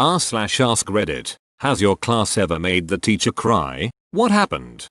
r/ask Reddit. Has your class ever made the teacher cry? What happened?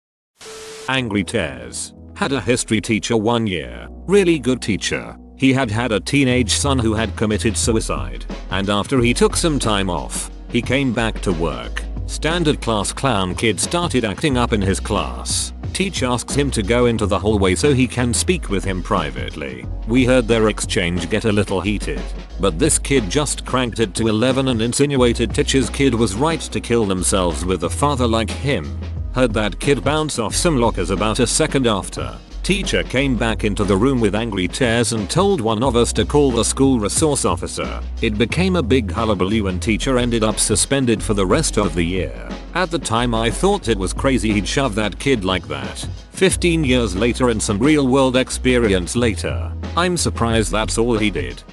Angry tears. Had a history teacher one year. Really good teacher. He had a teenage son who had committed suicide. And after he took some time off, he came back to work. Standard class clown kid started acting up in his class. Teacher asks him to go into the hallway so he can speak with him privately. We heard their exchange get a little heated. But this kid just cranked it to 11 and insinuated teacher's kid was right to kill themselves with a father like him. Heard that kid bounce off some lockers about a second after. Teacher came back into the room with angry tears and told one of us to call the school resource officer. It became a big hullabaloo and teacher ended up suspended for the rest of the year. At the time I thought it was crazy he'd shove that kid like that. 15 years later and some real world experience later, I'm surprised that's all he did.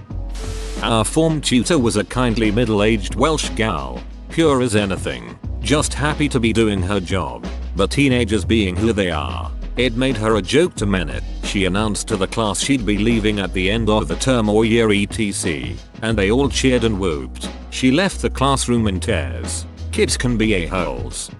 Our form tutor was a kindly middle-aged Welsh gal, pure as anything, just happy to be doing her job. But teenagers being who they are, it made her a joke to minute. She announced to the class she'd be leaving at the end of the term or year etc. And they all cheered and whooped. She left the classroom in tears. Kids can be a-holes.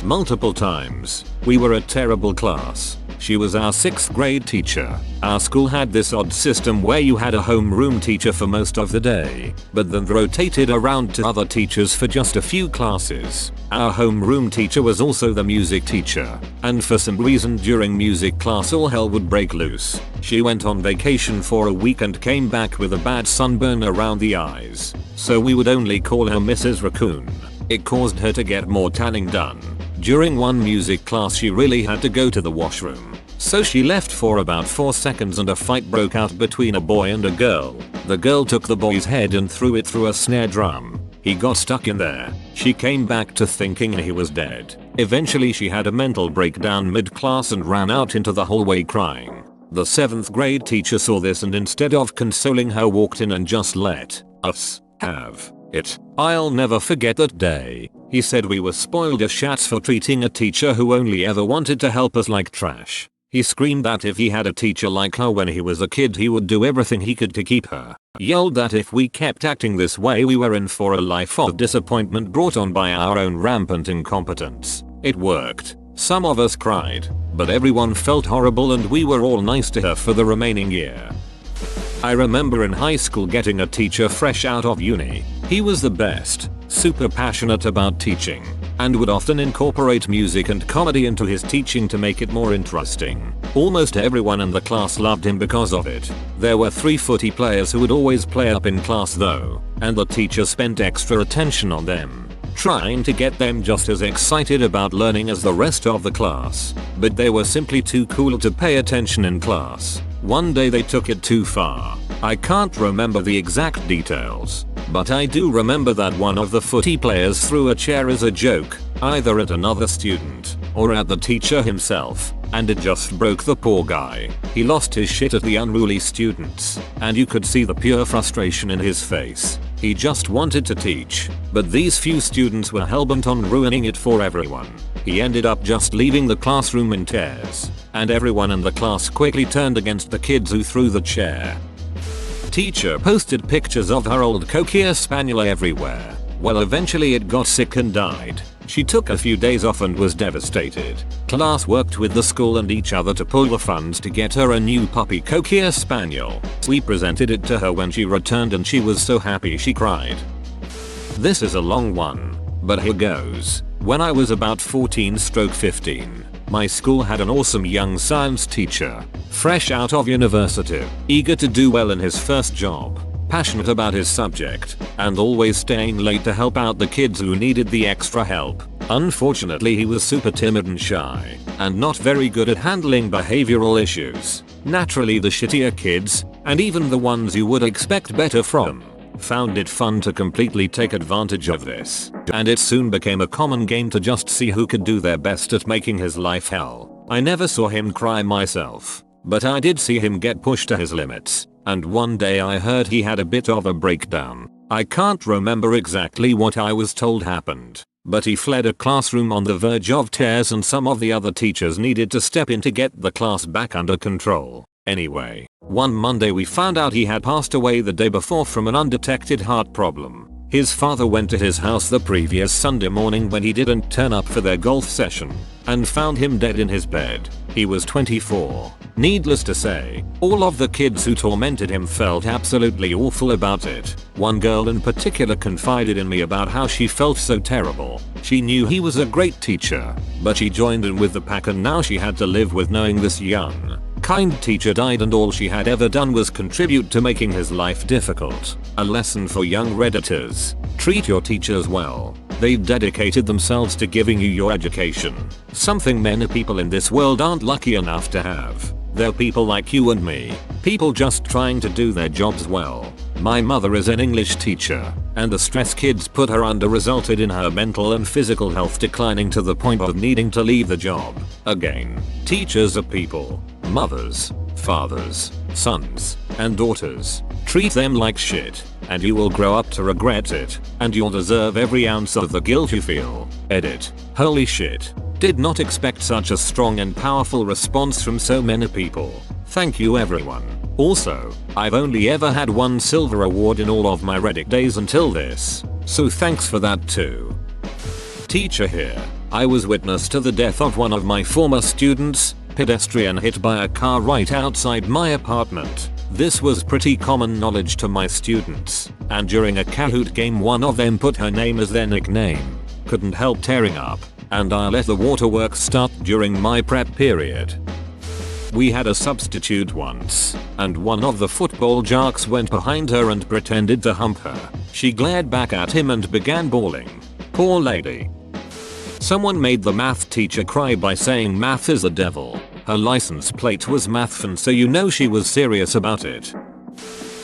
Multiple times. We were a terrible class. She was our 6th grade teacher. Our school had this odd system where you had a homeroom teacher for most of the day, but then rotated around to other teachers for just a few classes. Our homeroom teacher was also the music teacher, and for some reason during music class all hell would break loose. She went on vacation for a week and came back with a bad sunburn around the eyes, so we would only call her Mrs. Raccoon. It caused her to get more tanning done. During one music class she really had to go to the washroom, so she left for about 4 seconds and a fight broke out between a boy and a girl. The girl took the boy's head and threw it through a snare drum. He got stuck in there. She came back to thinking he was dead. Eventually she had a mental breakdown mid-class and ran out into the hallway crying. The 7th grade teacher saw this and instead of consoling her walked in and just let us have it. I'll never forget that day. He said we were spoiled as shats for treating a teacher who only ever wanted to help us like trash. He screamed that if he had a teacher like her when he was a kid he would do everything he could to keep her. Yelled that if we kept acting this way we were in for a life of disappointment brought on by our own rampant incompetence. It worked. Some of us cried, but everyone felt horrible and we were all nice to her for the remaining year. I remember in high school getting a teacher fresh out of uni. He was the best, super passionate about teaching, and would often incorporate music and comedy into his teaching to make it more interesting. Almost everyone in the class loved him because of it. There were 3 footy players who would always play up in class though, and the teacher spent extra attention on them, trying to get them just as excited about learning as the rest of the class. But they were simply too cool to pay attention in class. One day they took it too far. I can't remember the exact details, but I do remember that one of the footy players threw a chair as a joke, either at another student or at the teacher himself, and it just broke the poor guy. He lost his shit at the unruly students, and you could see the pure frustration in his face. He just wanted to teach, but these few students were hellbent on ruining it for everyone. He ended up just leaving the classroom in tears, and everyone in the class quickly turned against the kids who threw the chair. Teacher posted pictures of her old Cocker Spaniel everywhere. Well, eventually it got sick and died. She took a few days off and was devastated. Class worked with the school and each other to pull the funds to get her a new puppy Cocker Spaniel. We presented it to her when she returned and she was so happy she cried. This is a long one, but here goes. When I was about 14-15, my school had an awesome young science teacher, fresh out of university, eager to do well in his first job, passionate about his subject, and always staying late to help out the kids who needed the extra help. Unfortunately, he was super timid and shy, and not very good at handling behavioral issues. Naturally, the shittier kids, and even the ones you would expect better from, found it fun to completely take advantage of this, and it soon became a common game to just see who could do their best at making his life hell. I never saw him cry myself, but I did see him get pushed to his limits, and one day I heard he had a bit of a breakdown. I can't remember exactly what I was told happened, but he fled a classroom on the verge of tears and some of the other teachers needed to step in to get the class back under control. Anyway, one Monday we found out he had passed away the day before from an undetected heart problem. His father went to his house the previous Sunday morning when he didn't turn up for their golf session and found him dead in his bed. He was 24. Needless to say, all of the kids who tormented him felt absolutely awful about it. One girl in particular confided in me about how she felt so terrible. She knew he was a great teacher, but she joined in with the pack and now she had to live with knowing this young, kind teacher died and all she had ever done was contribute to making his life difficult. A lesson for young Redditors: treat your teachers well. They've dedicated themselves to giving you your education, something many people in this world aren't lucky enough to have. They're people like you and me, people just trying to do their jobs well. My mother is an English teacher, and the stress kids put her under resulted in her mental and physical health declining to the point of needing to leave the job. Again, teachers are people, mothers, fathers, sons, and daughters. Treat them like shit, and you will grow up to regret it, and you'll deserve every ounce of the guilt you feel. Edit. Holy shit. Did not expect such a strong and powerful response from so many people. Thank you everyone. Also, I've only ever had one silver award in all of my Reddit days until this, so thanks for that too. Teacher here. I was witness to the death of one of my former students, pedestrian hit by a car right outside my apartment. This was pretty common knowledge to my students, and during a Kahoot game one of them put her name as their nickname. Couldn't help tearing up, and I let the waterworks start during my prep period. We had a substitute once, and one of the football jocks went behind her and pretended to hump her. She glared back at him and began bawling. Poor lady. Someone made the math teacher cry by saying math is the devil. Her license plate was mathfun, so you know she was serious about it.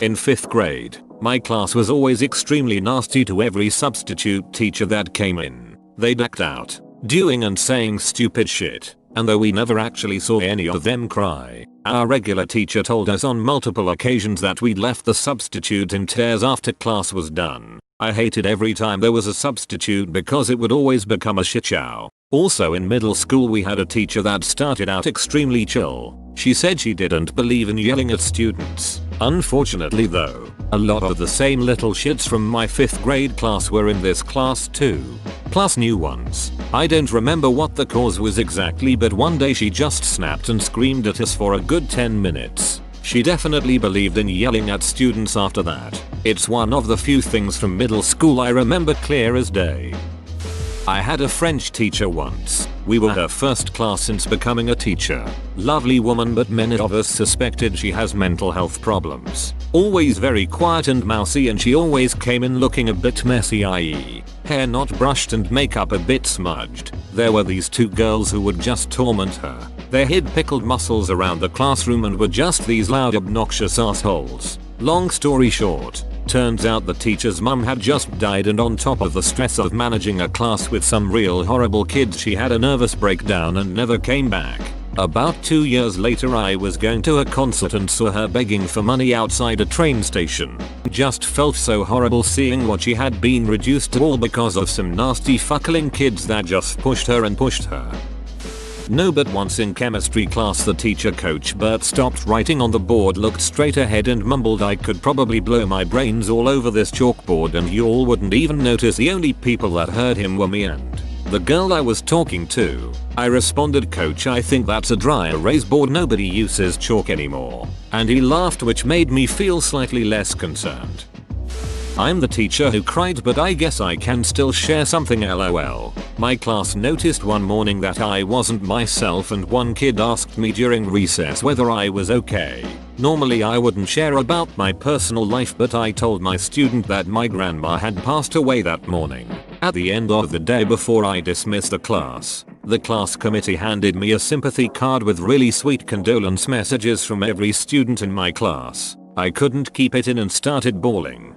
In 5th grade, my class was always extremely nasty to every substitute teacher that came in. They'd act out, doing and saying stupid shit, and though we never actually saw any of them cry, our regular teacher told us on multiple occasions that we'd left the substitute in tears after class was done. I hated every time there was a substitute because it would always become a shit show. Also in middle school we had a teacher that started out extremely chill. She said she didn't believe in yelling at students. Unfortunately though, a lot of the same little shits from my 5th grade class were in this class too. Plus new ones. I don't remember what the cause was exactly, but one day she just snapped and screamed at us for a good 10 minutes. She definitely believed in yelling at students after that. It's one of the few things from middle school I remember clear as day. I had a French teacher once. We were her first class since becoming a teacher. Lovely woman, but many of us suspected she has mental health problems. Always very quiet and mousy, and she always came in looking a bit messy, i.e. hair not brushed and makeup a bit smudged. There were these two girls who would just torment her. They hid pickled muscles around the classroom and were just these loud obnoxious assholes. Long story short, turns out the teacher's mum had just died, and on top of the stress of managing a class with some real horrible kids, she had a nervous breakdown and never came back. About 2 years later I was going to a concert and saw her begging for money outside a train station. Just felt so horrible seeing what she had been reduced to, all because of some nasty fuckling kids that just pushed her and pushed her. No, but once in chemistry class the teacher, Coach Bert, stopped writing on the board, looked straight ahead and mumbled, "I could probably blow my brains all over this chalkboard and you all wouldn't even notice." The only people that heard him were me and the girl I was talking to. I responded, "Coach, I think that's a dry erase board, nobody uses chalk anymore." And he laughed, which made me feel slightly less concerned. I'm the teacher who cried, but I guess I can still share something, lol. My class noticed one morning that I wasn't myself, and one kid asked me during recess whether I was okay. Normally I wouldn't share about my personal life, but I told my student that my grandma had passed away that morning. At the end of the day, before I dismissed the class committee handed me a sympathy card with really sweet condolence messages from every student in my class. I couldn't keep it in and started bawling.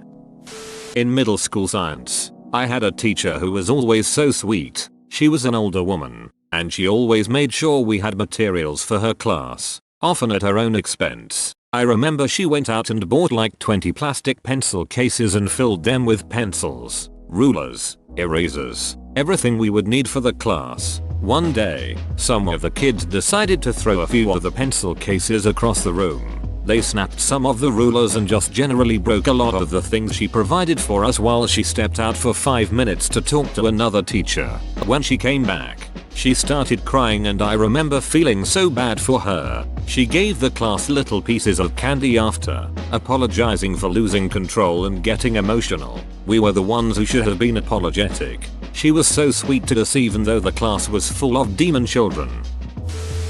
In middle school science, I had a teacher who was always so sweet. She was an older woman, and she always made sure we had materials for her class, often at her own expense. I remember she went out and bought like 20 plastic pencil cases and filled them with pencils, rulers, erasers, everything we would need for the class. One day, some of the kids decided to throw a few of the pencil cases across the room. They snapped some of the rulers and just generally broke a lot of the things she provided for us while she stepped out for 5 minutes to talk to another teacher. When she came back, she started crying and I remember feeling so bad for her. She gave the class little pieces of candy after, apologizing for losing control and getting emotional. We were the ones who should have been apologetic. She was so sweet to us even though the class was full of demon children.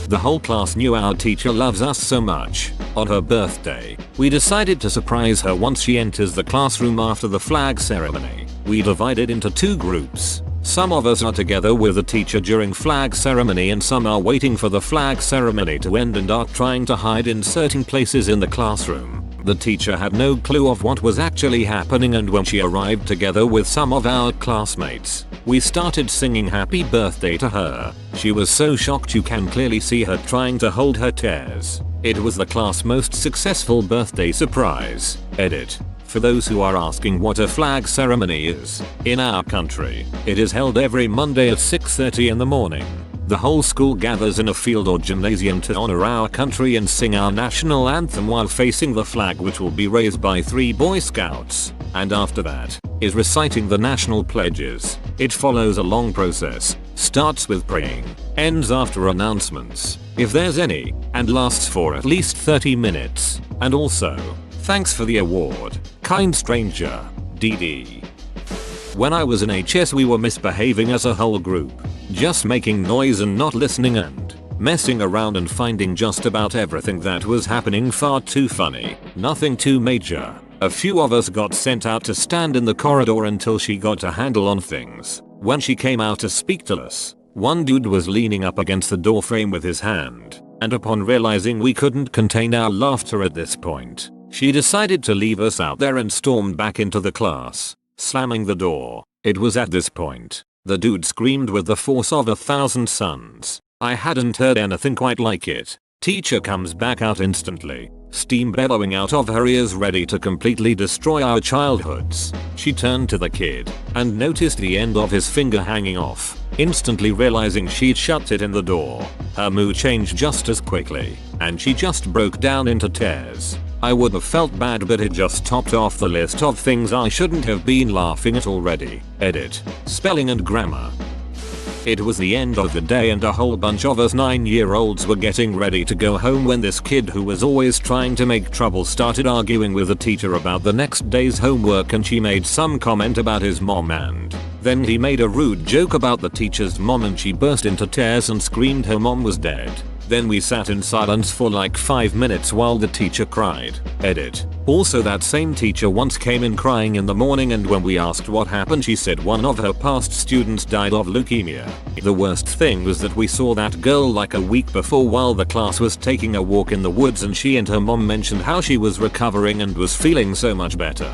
The whole class knew our teacher loves us so much. On her birthday, we decided to surprise her once she enters the classroom after the flag ceremony. We divided into 2 groups. Some of us are together with the teacher during flag ceremony and some are waiting for the flag ceremony to end and are trying to hide in certain places in the classroom. The teacher had no clue of what was actually happening, and when she arrived together with some of our classmates, we started singing happy birthday to her. She was so shocked you can clearly see her trying to hold her tears. It was the class' most successful birthday surprise. Edit. For those who are asking what a flag ceremony is, in our country, it is held every Monday at 6:30 in the morning. The whole school gathers in a field or gymnasium to honor our country and sing our national anthem while facing the flag, which will be raised by 3 Boy Scouts, and after that, is reciting the national pledges. It follows a long process, starts with praying, ends after announcements, if there's any, and lasts for at least 30 minutes. And also, thanks for the award, kind stranger, DD. When I was in HS we were misbehaving as a whole group, just making noise and not listening and messing around and finding just about everything that was happening far too funny. Nothing too major. A few of us got sent out to stand in the corridor until she got a handle on things. When she came out to speak to us, one dude was leaning up against the doorframe with his hand, and upon realizing we couldn't contain our laughter at this point, she decided to leave us out there and stormed back into the class, slamming the door. It was at this point the dude screamed with the force of 1,000 suns. I hadn't heard anything quite like it. Teacher comes back out instantly, steam bellowing out of her ears ready to completely destroy our childhoods. She turned to the kid and noticed the end of his finger hanging off, instantly realizing she'd shut it in the door. Her mood changed just as quickly, and she just broke down into tears. I would have felt bad, but it just topped off the list of things I shouldn't have been laughing at already. Edit. Spelling and grammar. It was the end of the day and a whole bunch of us 9-year-olds were getting ready to go home when this kid who was always trying to make trouble started arguing with the teacher about the next day's homework, and she made some comment about his mom and then he made a rude joke about the teacher's mom and she burst into tears and screamed her mom was dead. Then we sat in silence for like 5 minutes while the teacher cried. Edit. Also, that same teacher once came in crying in the morning, and when we asked what happened she said one of her past students died of leukemia. The worst thing was that we saw that girl like a week before while the class was taking a walk in the woods, and she and her mom mentioned how she was recovering and was feeling so much better.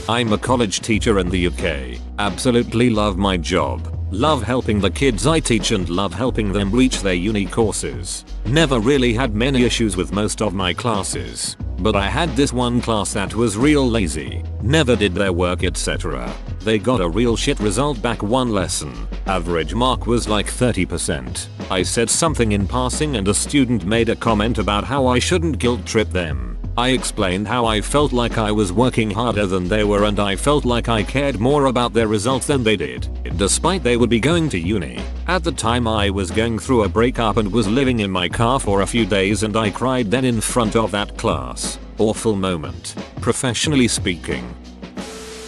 I'm a college teacher in the UK. Absolutely love my job. Love helping the kids I teach and love helping them reach their uni courses. Never really had many issues with most of my classes, but I had this one class that was real lazy, never did their work, etc. They got a real shit result back one lesson. Average mark was like 30%. I said something in passing and a student made a comment about how I shouldn't guilt trip them. I explained how I felt like I was working harder than they were and I felt like I cared more about their results than they did, despite they would be going to uni. At the time I was going through a breakup and was living in my car for a few days, and I cried then in front of that class. Awful moment, professionally speaking.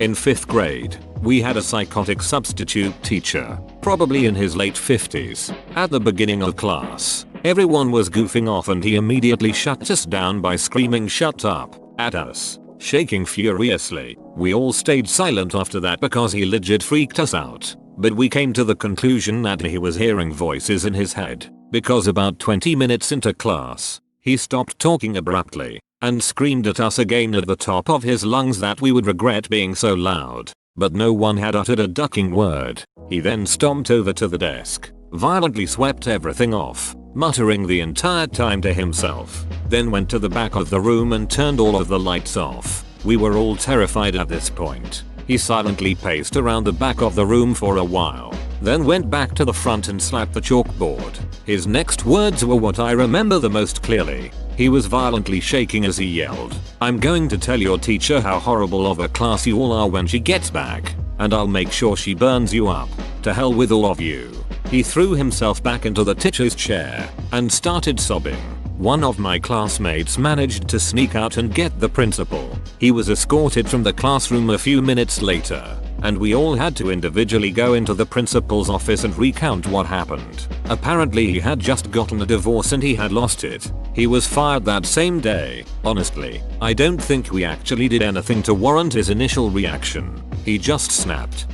In 5th grade, we had a psychotic substitute teacher, probably in his late 50s. At the beginning of class, everyone was goofing off and he immediately shut us down by screaming "shut up" at us, shaking furiously. We all stayed silent after that because he legit freaked us out, but we came to the conclusion that he was hearing voices in his head, because about 20 minutes into class, he stopped talking abruptly and screamed at us again at the top of his lungs that we would regret being so loud, but no one had uttered a ducking word. He then stomped over to the desk, violently swept everything off, muttering the entire time to himself, then went to the back of the room and turned all of the lights off. We were all terrified at this point. He silently paced around the back of the room for a while, then went back to the front and slapped the chalkboard. His next words were what I remember the most clearly. He was violently shaking as he yelled, "I'm going to tell your teacher how horrible of a class you all are when she gets back, and I'll make sure she burns you up. To hell with all of you." He threw himself back into the teacher's chair and started sobbing. One of my classmates managed to sneak out and get the principal. He was escorted from the classroom a few minutes later, and we all had to individually go into the principal's office and recount what happened. Apparently he had just gotten a divorce and he had lost it. He was fired that same day. Honestly, I don't think we actually did anything to warrant his initial reaction. He just snapped.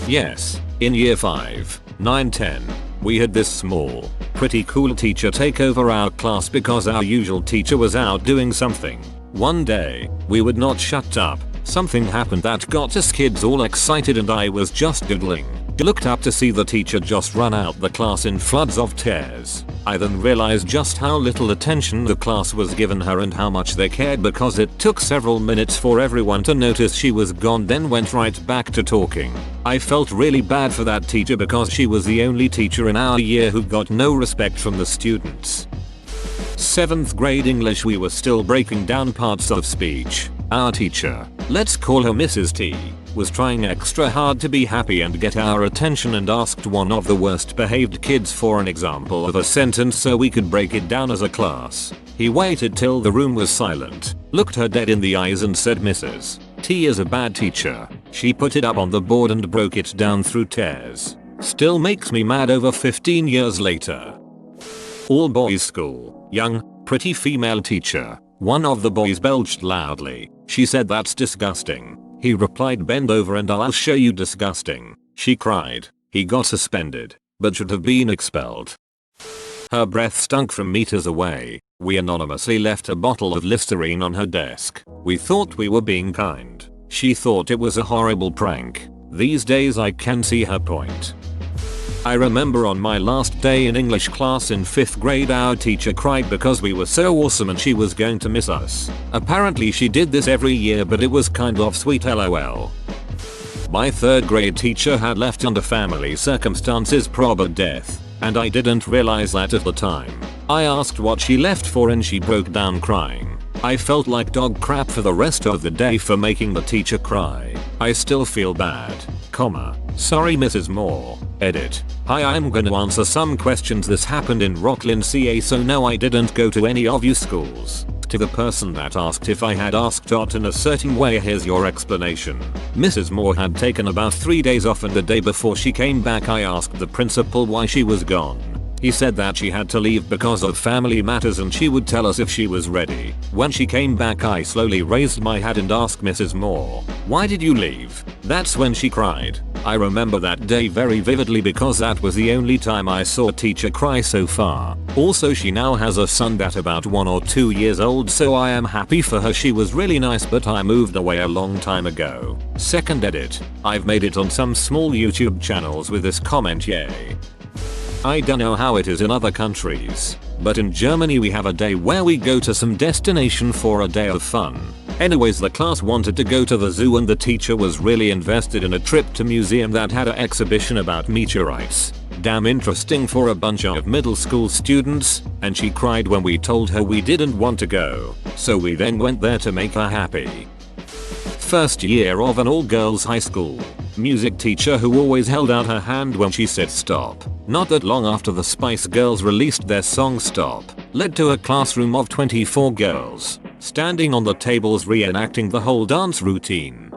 Yes, in year 5, 9, 10, we had this small, pretty cool teacher take over our class because our usual teacher was out doing something. One day, we would not shut up. Something happened that got us kids all excited and I was just giggling. Looked up to see the teacher just run out the class in floods of tears. I then realized just how little attention the class was given her and how much they cared because it took several minutes for everyone to notice she was gone, then went right back to talking. I felt really bad for that teacher because she was the only teacher in our year who got no respect from the students. 7th grade English, we were still breaking down parts of speech. Our teacher, let's call her Mrs. T, was trying extra hard to be happy and get our attention and asked one of the worst behaved kids for an example of a sentence so we could break it down as a class. He waited till the room was silent, looked her dead in the eyes and said, "Mrs. T is a bad teacher. She put it up on the board and broke it down through tears. Still makes me mad over 15 years later." All boys school, young, pretty female teacher. One of the boys belched loudly. She said, "That's disgusting." He replied, "Bend over and I'll show you disgusting." She cried. He got suspended, but should have been expelled. Her breath stunk from meters away. We anonymously left a bottle of Listerine on her desk. We thought we were being kind. She thought it was a horrible prank. These days I can see her point. I remember on my last day in English class in 5th grade our teacher cried because we were so awesome and she was going to miss us. Apparently she did this every year, but it was kind of sweet, lol. My 3rd grade teacher had left under family circumstances, probably death, and I didn't realize that at the time. I asked what she left for and she broke down crying. I felt like dog crap for the rest of the day for making the teacher cry. I still feel bad, sorry Mrs. Moore. Edit. Hi, I'm gonna answer some questions. This happened in Rocklin, CA, so no, I didn't go to any of you schools. To the person that asked if I had asked out in a certain way, here's your explanation. Mrs. Moore had taken about 3 days off and the day before she came back I asked the principal why she was gone. He said that she had to leave because of family matters and she would tell us if she was ready. When she came back I slowly raised my hand and asked Mrs. Moore, "Why did you leave?" That's when she cried. I remember that day very vividly because that was the only time I saw a teacher cry so far. Also, she now has a son that's about 1 or 2 years old, so I am happy for her. She was really nice, but I moved away a long time ago. Second edit. I've made it on some small YouTube channels with this comment, yay. I don't know how it is in other countries, but in Germany we have a day where we go to some destination for a day of fun. Anyways, the class wanted to go to the zoo and the teacher was really invested in a trip to museum that had an exhibition about meteorites. Damn interesting for a bunch of middle school students, and she cried when we told her we didn't want to go, so we then went there to make her happy. First year of an all-girls high school. Music teacher who always held out her hand when she said stop. Not that long after the Spice Girls released their song Stop, led to a classroom of 24 girls, standing on the tables reenacting the whole dance routine.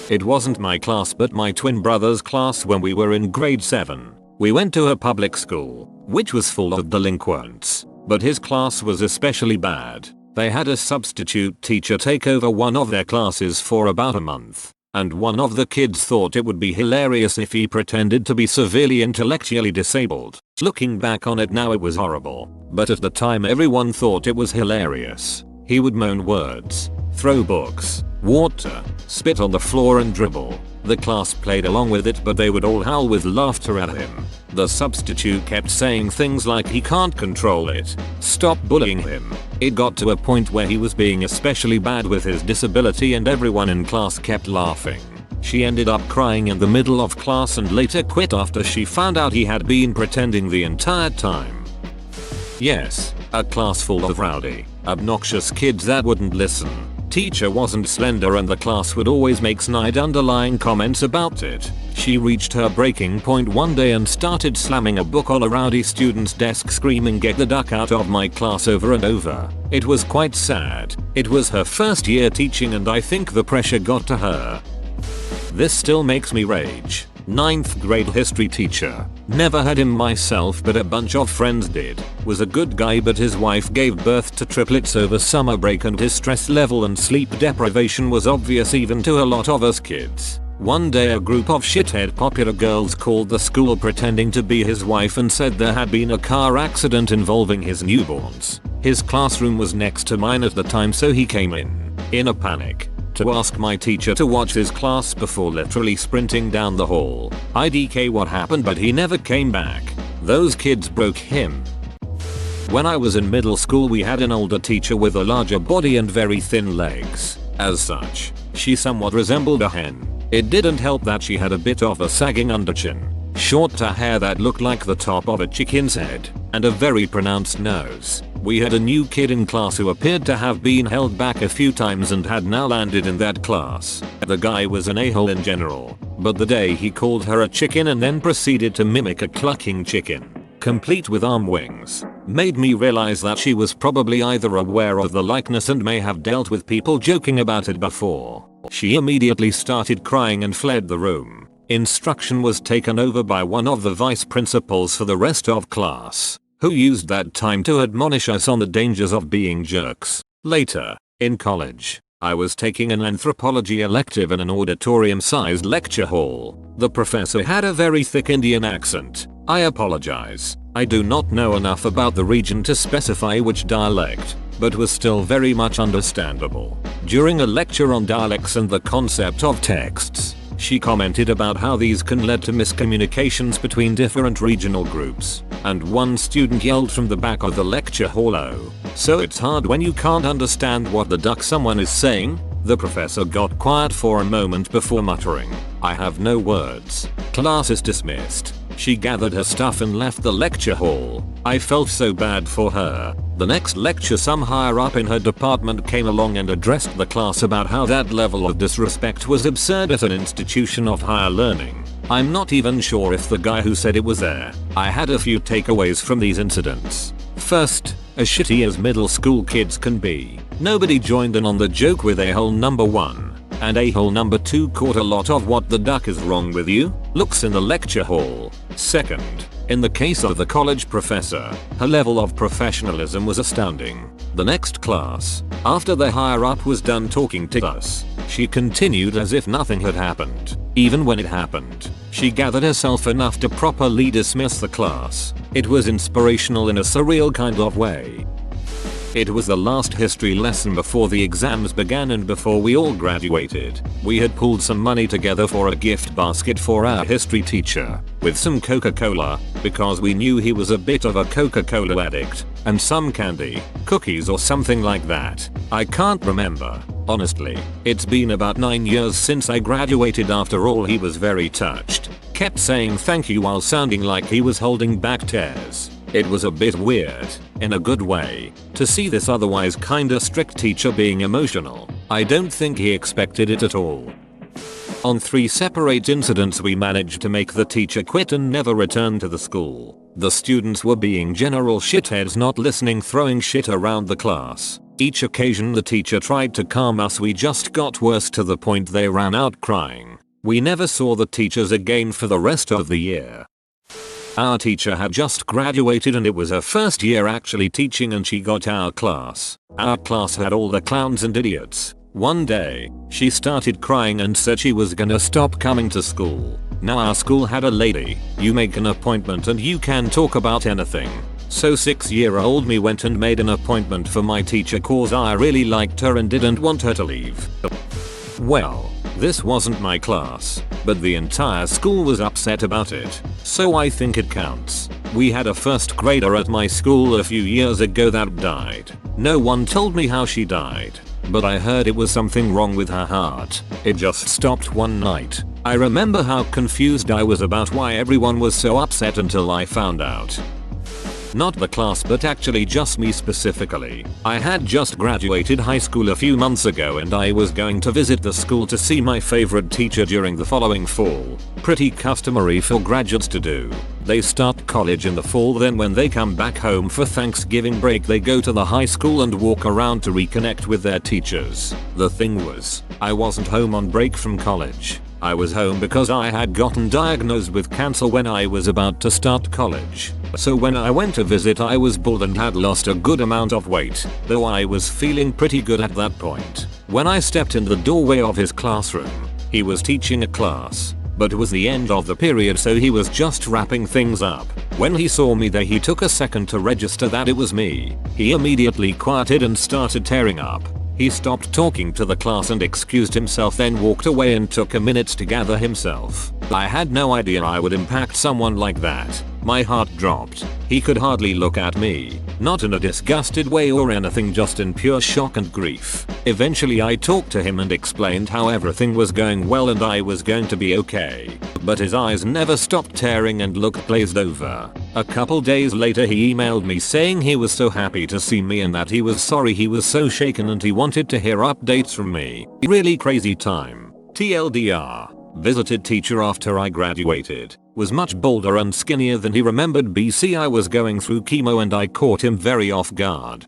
It wasn't my class but my twin brother's class when we were in grade 7. We went to a public school, which was full of delinquents, but his class was especially bad. They had a substitute teacher take over one of their classes for about a month, and one of the kids thought it would be hilarious if he pretended to be severely intellectually disabled. Looking back on it now, it was horrible, but at the time everyone thought it was hilarious. He would moan words, throw books, water, spit on the floor and dribble. The class played along with it, but they would all howl with laughter at him. The substitute kept saying things like he can't control it, stop bullying him. It got to a point where he was being especially bad with his disability and everyone in class kept laughing. She ended up crying in the middle of class and later quit after she found out he had been pretending the entire time. Yes, A class full of rowdy, obnoxious kids that wouldn't listen. Teacher wasn't slender and the class would always make snide underlying comments about it. She reached her breaking point one day and started slamming a book on a rowdy student's desk, screaming, "Get the duck out of my class," over and over. It was quite sad. It was her first year teaching and I think the pressure got to her. This still makes me rage. 9th grade history teacher. Never had him myself but a bunch of friends did. Was a good guy but his wife gave birth to triplets over summer break and his stress level and sleep deprivation was obvious even to a lot of us kids. One day a group of shithead popular girls called the school pretending to be his wife and said there had been a car accident involving his newborns. His classroom was next to mine at the time so he came in a panic, to ask my teacher to watch his class before literally sprinting down the hall. IDK what happened but he never came back. Those kids broke him. When I was in middle school we had an older teacher with a larger body and very thin legs. As such, she somewhat resembled a hen. It didn't help that she had a bit of a sagging underchin, short hair that looked like the top of a chicken's head, and a very pronounced nose. We had a new kid in class who appeared to have been held back a few times and had now landed in that class. The guy was an a-hole in general, but the day he called her a chicken and then proceeded to mimic a clucking chicken, complete with arm wings, made me realize that she was probably either aware of the likeness and may have dealt with people joking about it before. She immediately started crying and fled the room. Instruction was taken over by one of the vice principals for the rest of class, who used that time to admonish us on the dangers of being jerks. Later, in college, I was taking an anthropology elective in an auditorium-sized lecture hall. The professor had a very thick Indian accent. I apologize, I do not know enough about the region to specify which dialect, but was still very much understandable. During a lecture on dialects and the concept of texts, she commented about how these can lead to miscommunications between different regional groups, and one student yelled from the back of the lecture hall, "Oh, so it's hard when you can't understand what the duck someone is saying?" The professor got quiet for a moment before muttering, "I have no words. Class is dismissed." She gathered her stuff and left the lecture hall. I felt so bad for her. The next lecture some higher up in her department came along and addressed the class about how that level of disrespect was absurd at an institution of higher learning. I'm not even sure if the guy who said it was there. I had a few takeaways from these incidents. First, as shitty as middle school kids can be, nobody joined in on the joke with a-hole number 1. And a-hole number 2 caught a lot of "what the duck is wrong with you?" looks in the lecture hall. Second, in the case of the college professor, her level of professionalism was astounding. The next class, after the higher up was done talking to us, she continued as if nothing had happened. Even when it happened, she gathered herself enough to properly dismiss the class. It was inspirational in a surreal kind of way. It was the last history lesson before the exams began and before we all graduated. We had pulled some money together for a gift basket for our history teacher, with some Coca-Cola, because we knew he was a bit of a Coca-Cola addict, and some candy, cookies or something like that. I can't remember, honestly. It's been about 9 years since I graduated. After all, he was very touched, kept saying thank you while sounding like he was holding back tears. It was a bit weird, in a good way, to see this otherwise kinda strict teacher being emotional. I don't think he expected it at all. On 3 separate incidents we managed to make the teacher quit and never return to the school. The students were being general shitheads, not listening, throwing shit around the class. Each occasion the teacher tried to calm us, we just got worse to the point they ran out crying. We never saw the teachers again for the rest of the year. Our teacher had just graduated and it was her first year actually teaching, and she got our class. Our class had all the clowns and idiots. One day, she started crying and said she was gonna stop coming to school. Now our school had a lady, you make an appointment and you can talk about anything. So 6-year-old me went and made an appointment for my teacher cause I really liked her and didn't want her to leave. Well, this wasn't my class, but the entire school was upset about it, so I think it counts. We had a first grader at my school a few years ago that died. No one told me how she died, but I heard it was something wrong with her heart. It just stopped one night. I remember how confused I was about why everyone was so upset until I found out. Not the class but actually just me specifically. I had just graduated high school a few months ago and I was going to visit the school to see my favorite teacher during the following fall. Pretty customary for graduates to do. They start college in the fall, then when they come back home for Thanksgiving break they go to the high school and walk around to reconnect with their teachers. The thing was, I wasn't home on break from college. I was home because I had gotten diagnosed with cancer when I was about to start college. So when I went to visit I was bald and had lost a good amount of weight, though I was feeling pretty good at that point. When I stepped in the doorway of his classroom, he was teaching a class, but it was the end of the period so he was just wrapping things up. When he saw me there he took a second to register that it was me. He immediately quieted and started tearing up. He stopped talking to the class and excused himself, then walked away and took a minute to gather himself. I had no idea I would impact someone like that. My heart dropped. He could hardly look at me, not in a disgusted way or anything, just in pure shock and grief. Eventually I talked to him and explained how everything was going well and I was going to be okay. But his eyes never stopped tearing and looked glazed over. A couple days later he emailed me saying he was so happy to see me and that he was sorry he was so shaken and he wanted to hear updates from me. Really crazy time. TLDR. Visited teacher after I graduated. Was much bolder and skinnier than he remembered. BC I was going through chemo and I caught him very off guard.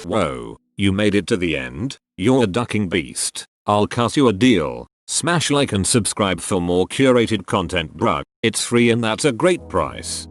Whoa, you made it to the end? You're a ducking beast. I'll cut you a deal. Smash like and subscribe for more curated content, bruh. It's free and that's a great price.